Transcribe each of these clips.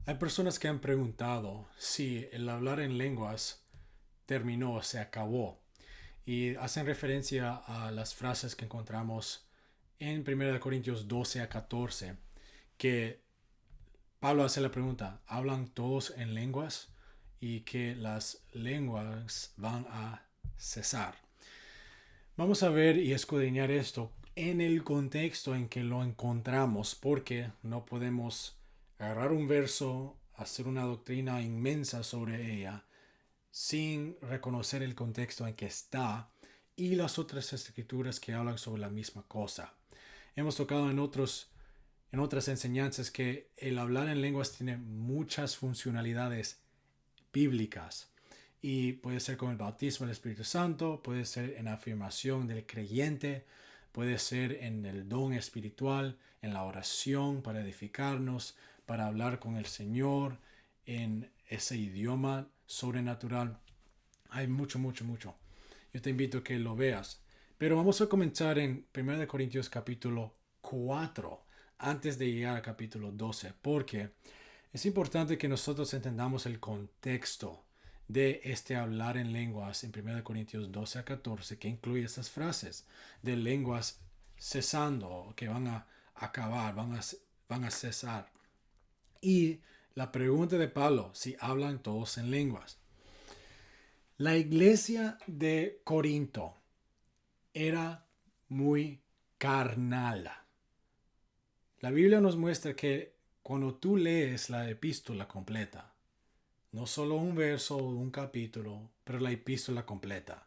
Hay personas que han preguntado si el hablar en lenguas terminó, se acabó, y hacen referencia a las frases que encontramos en 1 Corintios 12 a 14, que Pablo hace la pregunta: ¿hablan todos en lenguas? Y que las lenguas van a cesar. Vamos a ver y escudriñar esto en el contexto en que lo encontramos, porque no podemos agarrar un verso, hacer una doctrina inmensa sobre ella, sin reconocer el contexto en que está y las otras escrituras que hablan sobre la misma cosa. Hemos tocado en otras enseñanzas que el hablar en lenguas tiene muchas funcionalidades bíblicas. Y puede ser con el bautismo del Espíritu Santo, puede ser en afirmación del creyente, puede ser en el don espiritual, en la oración para edificarnos, para hablar con el Señor en ese idioma sobrenatural. Hay mucho, mucho, mucho. Yo te invito a que lo veas. Pero vamos a comenzar en 1 capítulo 4, antes de llegar al capítulo 12, porque es importante que nosotros entendamos el contexto de este hablar en lenguas en 1 12 a 14, que incluye estas frases de lenguas cesando, que van a acabar, van a cesar. Y la pregunta de Pablo: si hablan todos en lenguas. La iglesia de Corinto era muy carnal. La Biblia nos muestra que cuando tú lees la epístola completa, no solo un verso o un capítulo, pero la epístola completa,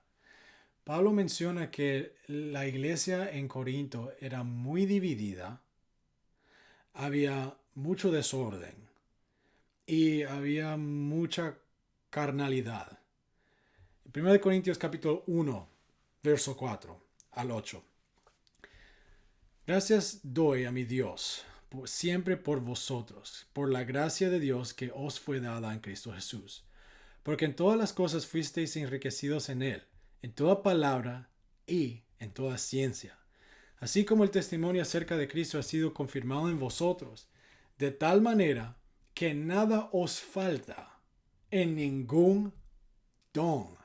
Pablo menciona que la iglesia en Corinto era muy dividida, había mucho desorden y había mucha carnalidad. 1 capítulo 1, verso 4 al 8. Gracias doy a mi Dios siempre por vosotros, por la gracia de Dios que os fue dada en Cristo Jesús. Porque en todas las cosas fuisteis enriquecidos en Él, en toda palabra y en toda ciencia. Así como el testimonio acerca de Cristo ha sido confirmado en vosotros, de tal manera que nada os falta en ningún don.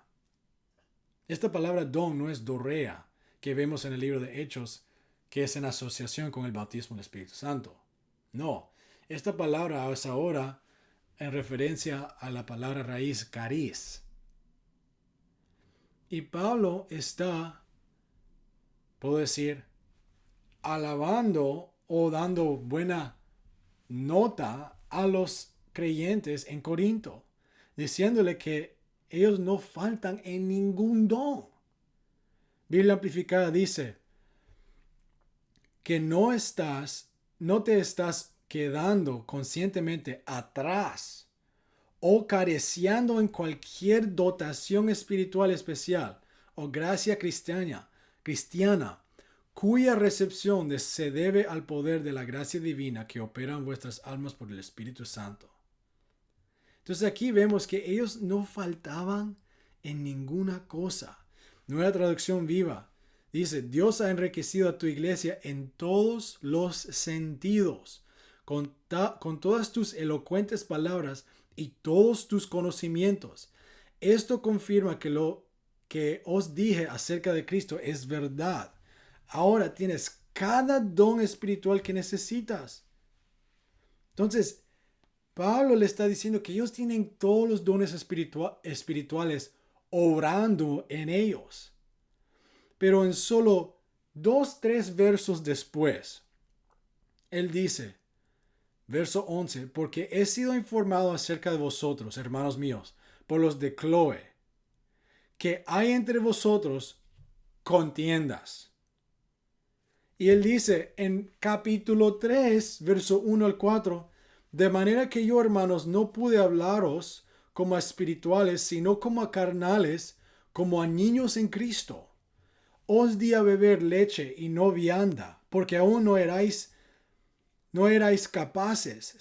Esta palabra don no es dorrea, que vemos en el libro de Hechos, que es en asociación con el bautismo del Espíritu Santo. No, esta palabra es ahora en referencia a la palabra raíz cariz. Y Pablo está, puedo decir, alabando o dando buena nota a los creyentes en Corinto, diciéndole que ellos no faltan en ningún don. Biblia amplificada dice que no te estás quedando conscientemente atrás o careciendo en cualquier dotación espiritual especial o gracia cristiana, cuya recepción se debe al poder de la gracia divina que opera en vuestras almas por el Espíritu Santo. Entonces aquí vemos que ellos no faltaban en ninguna cosa. Nueva traducción viva dice: Dios ha enriquecido a tu iglesia en todos los sentidos, con todas tus elocuentes palabras y todos tus conocimientos. Esto confirma que lo que os dije acerca de Cristo es verdad. Ahora tienes cada don espiritual que necesitas. Entonces, Pablo le está diciendo que ellos tienen todos los dones espirituales obrando en ellos. Pero en solo 2, 3 versos después, él dice, verso 11: porque he sido informado acerca de vosotros, hermanos míos, por los de Chloe, que hay entre vosotros contiendas. Y él dice en capítulo 3, verso 1 al 4, de manera que yo, hermanos, no pude hablaros como a espirituales, sino como a carnales, como a niños en Cristo. Os di a beber leche y no vianda, porque aún no erais capaces,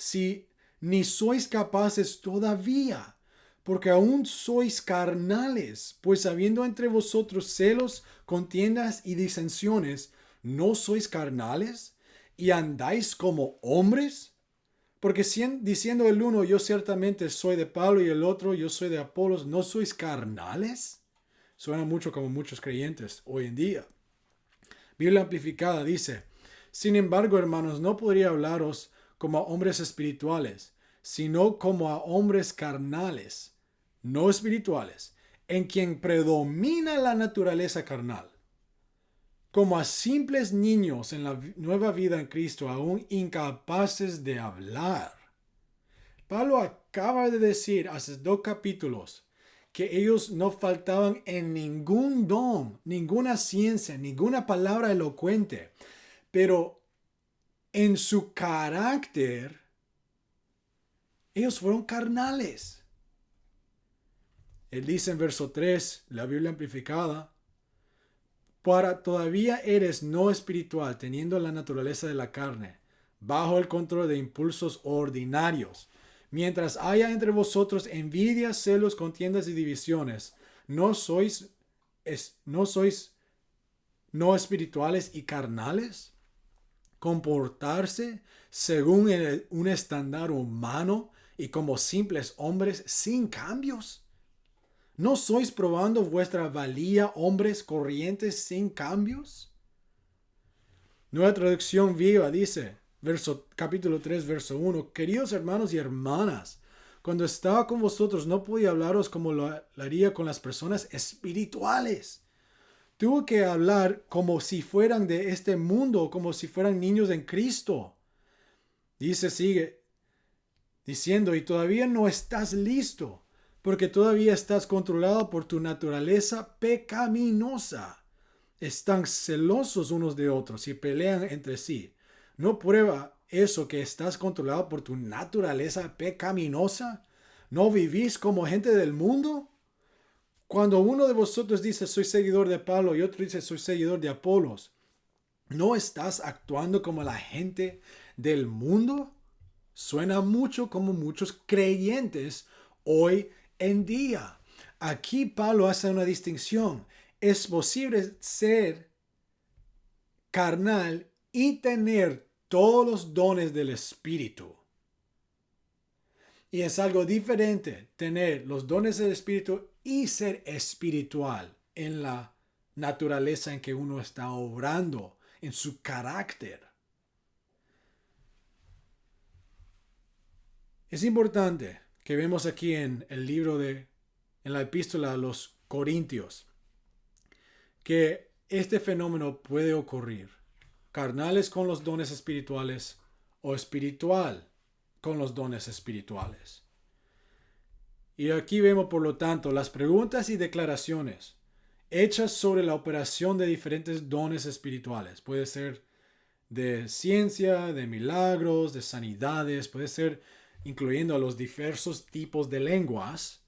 ni sois capaces todavía, porque aún sois carnales, pues habiendo entre vosotros celos, contiendas y disensiones, ¿no sois carnales y andáis como hombres? Porque diciendo el uno, yo ciertamente soy de Pablo, y el otro, yo soy de Apolos, ¿no sois carnales? Suena mucho como muchos creyentes hoy en día. Biblia amplificada dice: sin embargo, hermanos, no podría hablaros como a hombres espirituales, sino como a hombres carnales, no espirituales, en quien predomina la naturaleza carnal, como a simples niños en la nueva vida en Cristo, aún incapaces de hablar. Pablo acaba de decir hace 2 capítulos que ellos no faltaban en ningún don, ninguna ciencia, ninguna palabra elocuente, pero en su carácter, ellos fueron carnales. Él dice en verso 3, la Biblia amplificada: para todavía eres no espiritual, teniendo la naturaleza de la carne, bajo el control de impulsos ordinarios. Mientras haya entre vosotros envidias, celos, contiendas y divisiones, ¿no sois no espirituales y carnales? Comportarse según un estándar humano y como simples hombres sin cambios. ¿No sois probando vuestra valía hombres corrientes sin cambios? Nueva Traducción Viva dice, capítulo 3, verso 1: queridos hermanos y hermanas, cuando estaba con vosotros no podía hablaros como lo haría con las personas espirituales. Tuve que hablar como si fueran de este mundo, como si fueran niños en Cristo. Sigue diciendo: y todavía no estás listo, porque todavía estás controlado por tu naturaleza pecaminosa. Están celosos unos de otros y pelean entre sí. ¿No prueba eso que estás controlado por tu naturaleza pecaminosa? ¿No vivís como gente del mundo? Cuando uno de vosotros dice soy seguidor de Pablo y otro dice soy seguidor de Apolos, ¿no estás actuando como la gente del mundo? Suena mucho como muchos creyentes hoy en día. Aquí Pablo hace una distinción. Es posible ser carnal y tener todos los dones del Espíritu. Y es algo diferente tener los dones del Espíritu y ser espiritual en la naturaleza en que uno está obrando, en su carácter. Es importante que vemos aquí en el libro en la epístola a los Corintios, que este fenómeno puede ocurrir: carnales con los dones espirituales o espiritual con los dones espirituales. Y aquí vemos, por lo tanto, las preguntas y declaraciones hechas sobre la operación de diferentes dones espirituales. Puede ser de ciencia, de milagros, de sanidades, puede ser incluyendo a los diversos tipos de lenguas.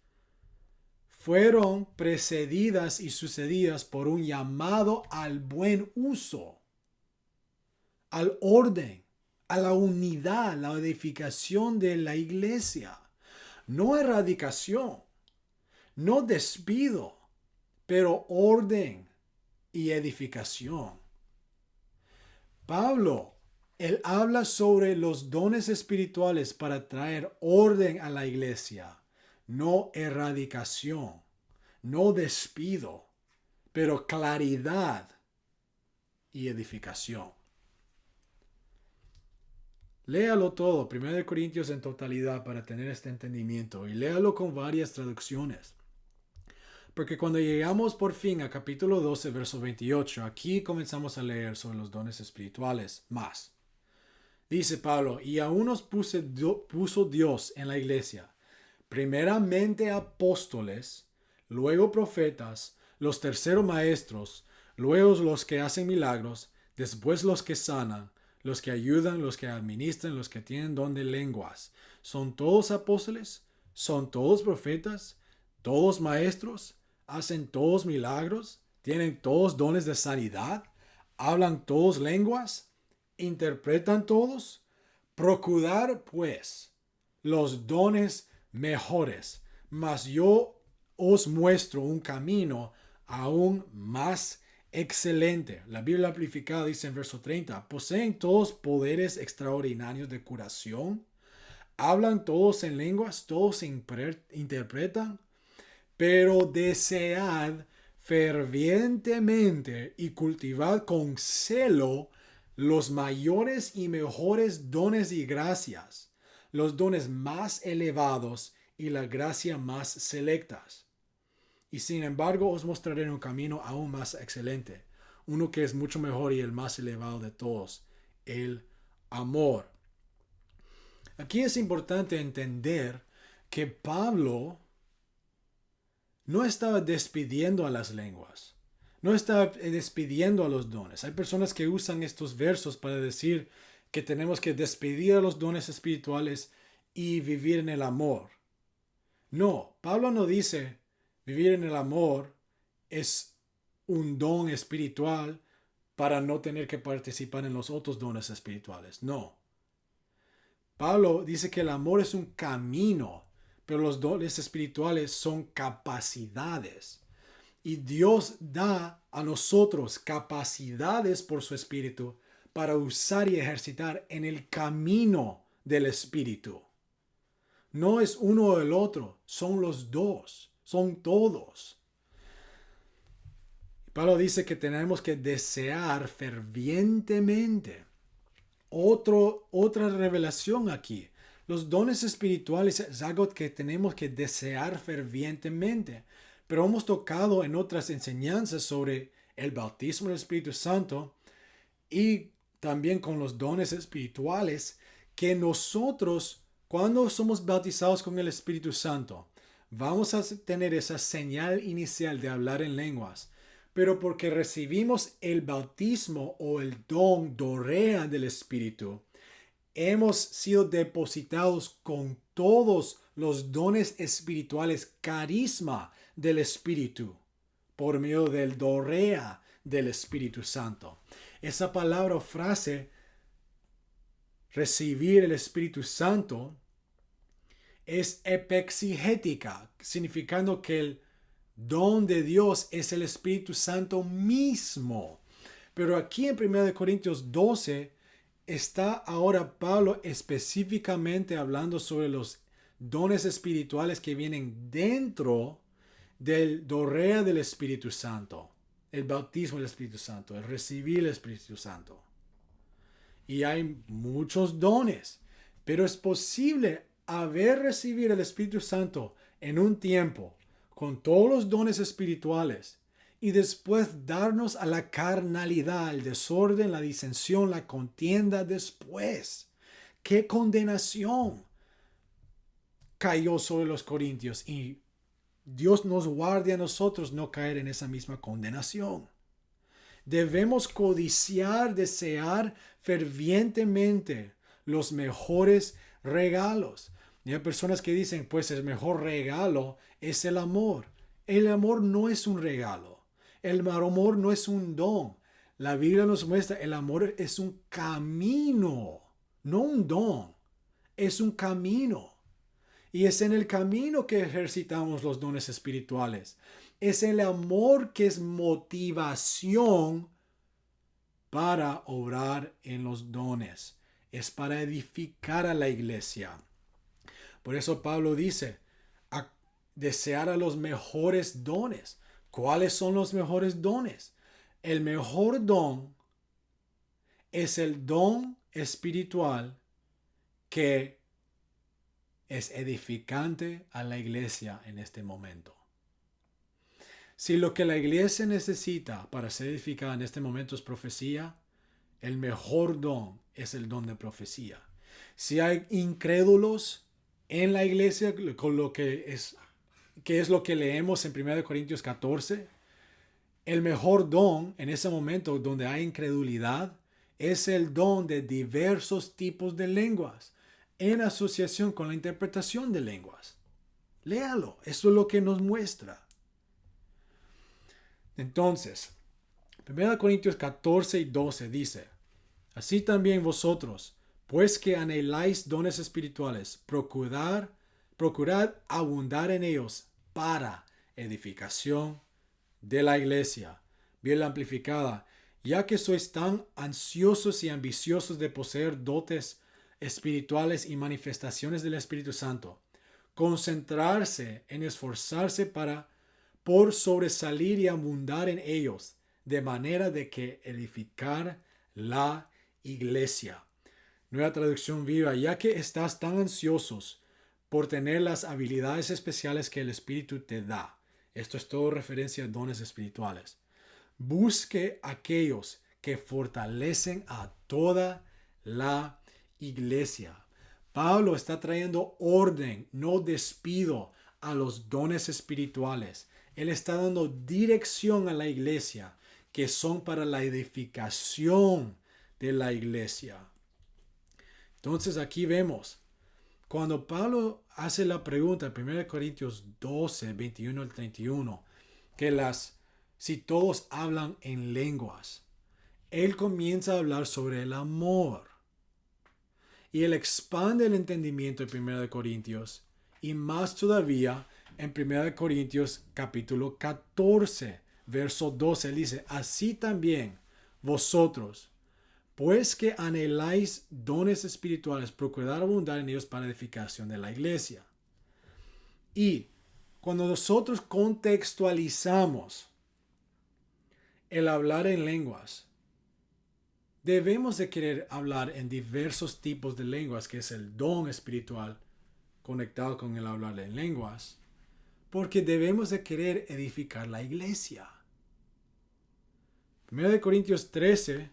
Fueron precedidas y sucedidas por un llamado al buen uso, al orden, a la unidad, la edificación de la iglesia. No erradicación, no despido, pero orden y edificación. Pablo, él habla sobre los dones espirituales para traer orden a la iglesia, no erradicación, no despido, pero claridad y edificación. Léalo todo, 1 Corintios en totalidad, para tener este entendimiento, y léalo con varias traducciones. Porque cuando llegamos por fin a capítulo 12, verso 28, aquí comenzamos a leer sobre los dones espirituales más. Dice Pablo: y a unos puso Dios en la iglesia, primeramente apóstoles, luego profetas, los terceros maestros, luego los que hacen milagros, después los que sanan, los que ayudan, los que administran, los que tienen don de lenguas. ¿Son todos apóstoles? ¿Son todos profetas? ¿Todos maestros? ¿Hacen todos milagros? ¿Tienen todos dones de sanidad? ¿Hablan todos lenguas? ¿Interpretan todos? Procurad pues los dones mejores, mas yo os muestro un camino aún más excelente. La Biblia amplificada dice en verso 30: ¿poseen todos poderes extraordinarios de curación? Hablan todos en lenguas, todos se interpretan, pero desead fervientemente y cultivad con celo los mayores y mejores dones y gracias, los dones más elevados y la gracia más selectas. Y sin embargo os mostraré un camino aún más excelente, uno que es mucho mejor y el más elevado de todos, el amor. Aquí es importante entender que Pablo no estaba despidiendo a las lenguas, no estaba despidiendo a los dones. Hay personas que usan estos versos para decir que tenemos que despedir a los dones espirituales y vivir en el amor. No, Pablo no dice vivir en el amor es un don espiritual para no tener que participar en los otros dones espirituales. No. Pablo dice que el amor es un camino, pero los dones espirituales son capacidades. Y Dios da a nosotros capacidades por su espíritu para usar y ejercitar en el camino del espíritu. No es uno o el otro, son los dos, son todos. Pablo dice que tenemos que desear fervientemente. Otra revelación aquí. Los dones espirituales es algo que tenemos que desear fervientemente. Pero hemos tocado en otras enseñanzas sobre el bautismo del Espíritu Santo y también con los dones espirituales que nosotros, cuando somos bautizados con el Espíritu Santo, vamos a tener esa señal inicial de hablar en lenguas. Pero porque recibimos el bautismo o el don dorea del Espíritu, hemos sido depositados con todos los dones espirituales, carisma del Espíritu, por medio del dorea del Espíritu Santo. Esa palabra o frase, recibir el Espíritu Santo, es epexigética, significando que el don de Dios es el Espíritu Santo mismo. Pero aquí en 1 Corintios 12 está ahora Pablo específicamente hablando sobre los dones espirituales que vienen dentro del dorea del Espíritu Santo, el bautismo del Espíritu Santo, el recibir el Espíritu Santo. Y hay muchos dones, pero es posible haber recibido el Espíritu Santo en un tiempo con todos los dones espirituales y después darnos a la carnalidad, el desorden, la disensión, la contienda después. ¡Qué condenación cayó sobre los corintios! Y Dios nos guarde a nosotros no caer en esa misma condenación. Debemos codiciar, desear fervientemente los mejores regalos. Y hay personas que dicen, pues el mejor regalo es el amor. El amor no es un regalo. El amor no es un don. La Biblia nos muestra el amor es un camino, no un don. Es un camino. Y es en el camino que ejercitamos los dones espirituales. Es el amor que es motivación para obrar en los dones. Es para edificar a la iglesia. Por eso Pablo dice, a desear a los mejores dones. ¿Cuáles son los mejores dones? El mejor don es el don espiritual que es edificante a la iglesia en este momento. Si lo que la iglesia necesita para ser edificada en este momento es profecía, el mejor don es el don de profecía. Si hay incrédulos en la iglesia, con lo que es lo que leemos en 1 Corintios 14, el mejor don en ese momento donde hay incredulidad es el don de diversos tipos de lenguas en asociación con la interpretación de lenguas. Léalo, eso es lo que nos muestra. Entonces, 1 Corintios 14 y 12 dice, así también vosotros, pues que anheláis dones espirituales, procurad abundar en ellos para edificación de la iglesia. Biblia amplificada, ya que sois tan ansiosos y ambiciosos de poseer dotes espirituales y manifestaciones del Espíritu Santo. Concentrarse en esforzarse por sobresalir y abundar en ellos, de manera de que edificar la iglesia. Nueva traducción viva, ya que estás tan ansiosos por tener las habilidades especiales que el Espíritu te da. Esto es todo referencia a dones espirituales. Busque aquellos que fortalecen a toda la iglesia. Pablo está trayendo orden, no despido, a los dones espirituales. Él está dando dirección a la iglesia, que son para la edificación de la iglesia. Entonces aquí vemos, cuando Pablo hace la pregunta en 1 Corintios 12, 21 al 31, si todos hablan en lenguas, él comienza a hablar sobre el amor. Y él expande el entendimiento en 1 Corintios y más todavía en 1 Corintios capítulo 14, verso 12. Él dice, así también vosotros, pues que anheláis dones espirituales, procurad abundar en ellos para edificación de la iglesia. Y cuando nosotros contextualizamos el hablar en lenguas, debemos de querer hablar en diversos tipos de lenguas, que es el don espiritual conectado con el hablar en lenguas, porque debemos de querer edificar la iglesia. 1 Corintios 13,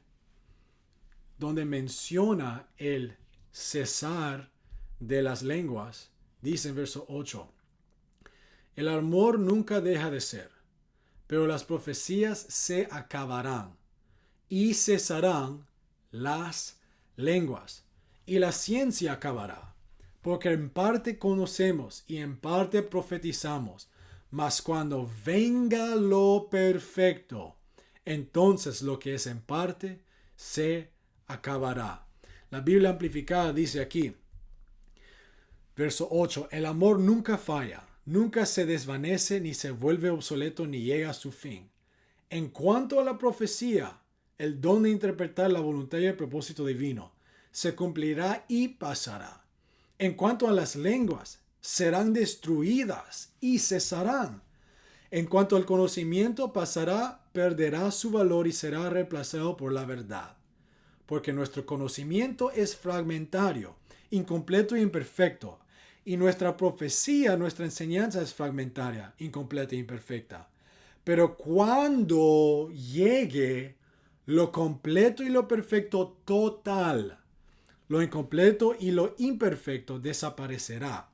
donde menciona el cesar de las lenguas, dice en verso 8, el amor nunca deja de ser, pero las profecías se acabarán y cesarán las lenguas, y la ciencia acabará, porque en parte conocemos y en parte profetizamos, mas cuando venga lo perfecto, entonces lo que es en parte se acabará. La Biblia amplificada dice aquí, verso 8, el amor nunca falla, nunca se desvanece, ni se vuelve obsoleto, ni llega a su fin. En cuanto a la profecía, el don de interpretar la voluntad y el propósito divino se cumplirá y pasará. En cuanto a las lenguas, serán destruidas y cesarán. En cuanto al conocimiento, pasará, perderá su valor y será reemplazado por la verdad. Porque nuestro conocimiento es fragmentario, incompleto e imperfecto. Y nuestra profecía, nuestra enseñanza es fragmentaria, incompleta e imperfecta. Pero cuando llegue lo completo y lo perfecto total, lo incompleto y lo imperfecto desaparecerá.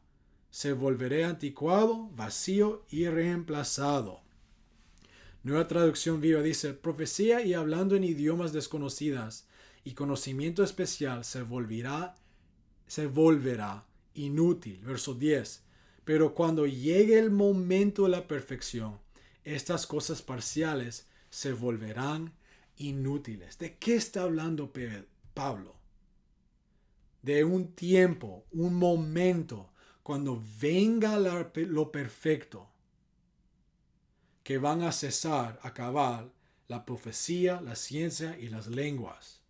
Se volverá anticuado, vacío y reemplazado. Nueva traducción viva dice, profecía y hablando en idiomas desconocidas y conocimiento especial se volverá inútil. Verso 10. Pero cuando llegue el momento de la perfección, estas cosas parciales se volverán inútiles. ¿De qué está hablando Pablo? De un tiempo, un momento, cuando venga lo perfecto, que van a cesar, acabar la profecía, la ciencia y las lenguas.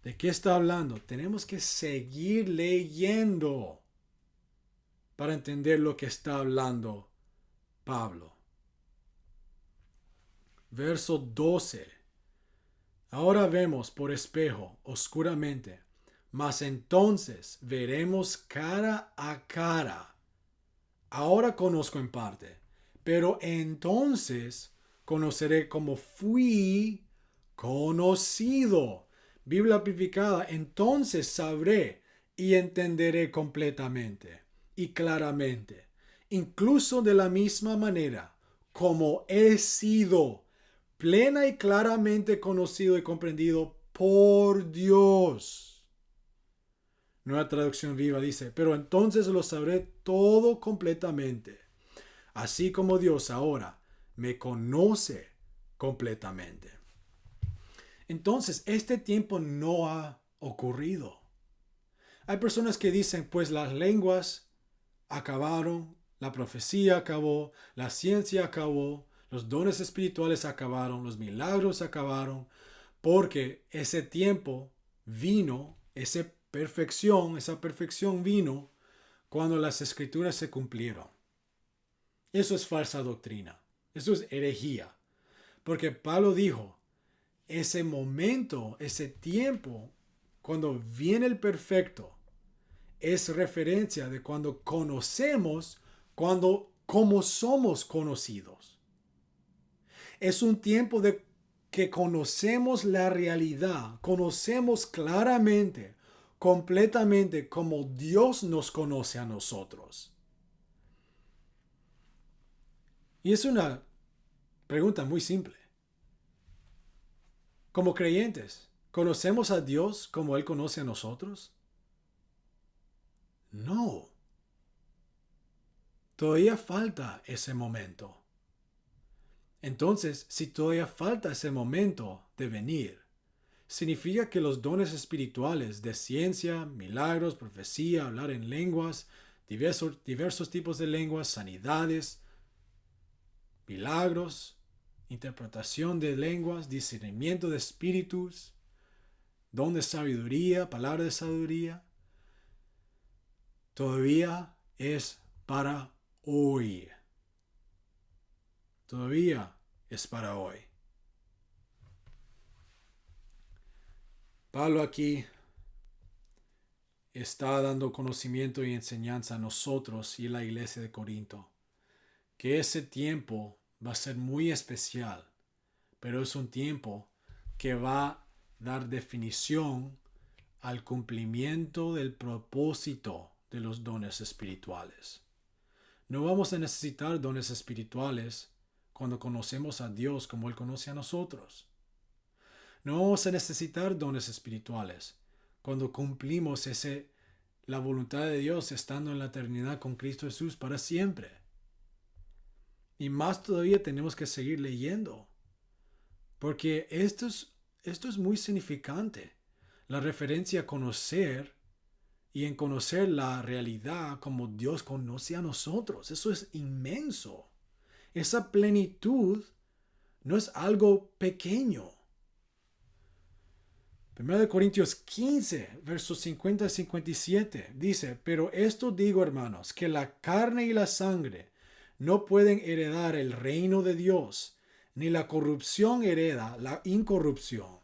¿De qué está hablando? Tenemos que seguir leyendo para entender lo que está hablando Pablo. Verso 12. Ahora vemos por espejo, oscuramente, mas entonces veremos cara a cara. Ahora conozco en parte, pero entonces conoceré como fui conocido. Biblia amplificada, entonces sabré y entenderé completamente y claramente, incluso de la misma manera como he sido plena y claramente conocido y comprendido por Dios. Nueva traducción viva dice, pero entonces lo sabré todo completamente, así como Dios ahora me conoce completamente. Entonces, este tiempo no ha ocurrido. Hay personas que dicen, pues las lenguas acabaron, la profecía acabó, la ciencia acabó, los dones espirituales acabaron, los milagros acabaron, porque ese tiempo vino, esa perfección vino cuando las escrituras se cumplieron. Eso es falsa doctrina. Eso es herejía. Porque Pablo dijo, ese momento, ese tiempo, cuando viene el perfecto, es referencia de cuando conocemos, cómo somos conocidos. Es un tiempo de que conocemos la realidad, conocemos claramente, completamente como Dios nos conoce a nosotros. Y es una pregunta muy simple. Como creyentes, ¿conocemos a Dios como Él conoce a nosotros? No. Todavía falta ese momento. Entonces, si todavía falta ese momento de venir, significa que los dones espirituales de ciencia, milagros, profecía, hablar en lenguas, diversos tipos de lenguas, sanidades, milagros, interpretación de lenguas, discernimiento de espíritus, don de sabiduría, palabra de sabiduría, todavía es para hoy. Todavía es para hoy. Pablo aquí está dando conocimiento y enseñanza a nosotros y a la iglesia de Corinto, que ese tiempo va a ser muy especial, pero es un tiempo que va a dar definición al cumplimiento del propósito de los dones espirituales. No vamos a necesitar dones espirituales cuando conocemos a Dios como Él conoce a nosotros. No vamos a necesitar dones espirituales cuando cumplimos la voluntad de Dios estando en la eternidad con Cristo Jesús para siempre. Y más todavía tenemos que seguir leyendo, porque esto es muy significante. La referencia a conocer y en conocer la realidad como Dios conoce a nosotros. Eso es inmenso. Esa plenitud no es algo pequeño. 1 Corintios 15, versos 50 y 57 dice, pero esto digo, hermanos, que la carne y la sangre no pueden heredar el reino de Dios, ni la corrupción hereda la incorrupción.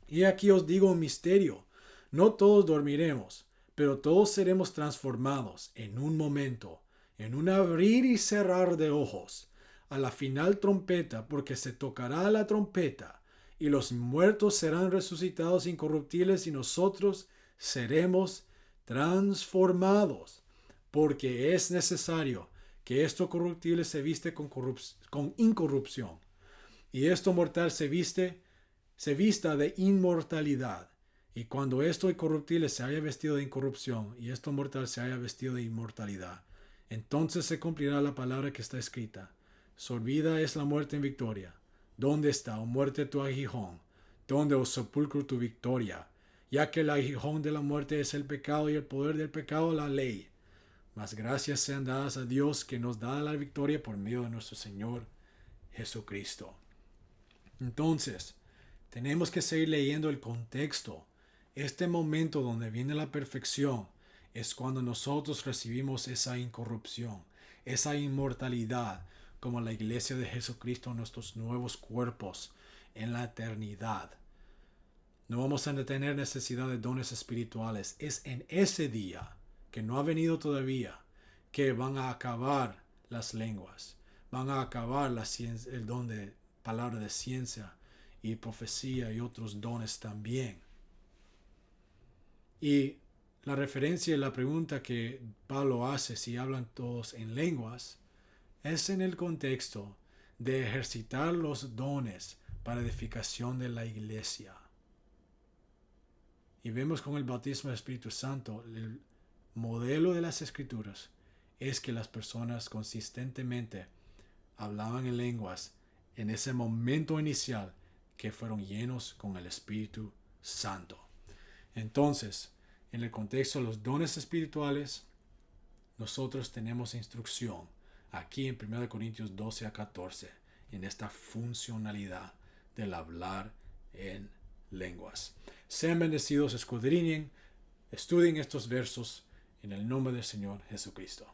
Y aquí os digo un misterio, no todos dormiremos, pero todos seremos transformados en un momento, en un abrir y cerrar de ojos, a la final trompeta, porque se tocará la trompeta, y los muertos serán resucitados incorruptibles y nosotros seremos transformados, porque es necesario que esto corruptible se viste con incorrupción, y esto mortal se vista de inmortalidad. Y cuando esto incorruptible se haya vestido de incorrupción y esto mortal se haya vestido de inmortalidad, entonces se cumplirá la palabra que está escrita. Sorbida es la muerte en victoria. ¿Dónde está, oh muerte, tu aguijón? ¿Dónde, oh sepulcro, tu victoria? Ya que el aguijón de la muerte es el pecado y el poder del pecado la ley. Mas gracias sean dadas a Dios que nos da la victoria por medio de nuestro Señor Jesucristo. Entonces, tenemos que seguir leyendo el contexto. Este momento donde viene la perfección es cuando nosotros recibimos esa incorrupción, esa inmortalidad, como la iglesia de Jesucristo, nuestros nuevos cuerpos en la eternidad. No vamos a tener necesidad de dones espirituales. Es en ese día, que no ha venido todavía, que van a acabar las lenguas, van a acabar la ciencia, el don de palabra de ciencia y profecía y otros dones también. Y la referencia y la pregunta que Pablo hace, si hablan todos en lenguas, es en el contexto de ejercitar los dones para edificación de la iglesia. Y vemos con el bautismo del Espíritu Santo, el modelo de las Escrituras es que las personas consistentemente hablaban en lenguas en ese momento inicial que fueron llenos con el Espíritu Santo. Entonces, en el contexto de los dones espirituales, nosotros tenemos instrucción aquí en 1 Corintios 12 a 14 en esta funcionalidad del hablar en lenguas. Sean bendecidos, escudriñen, estudien estos versos en el nombre del Señor Jesucristo.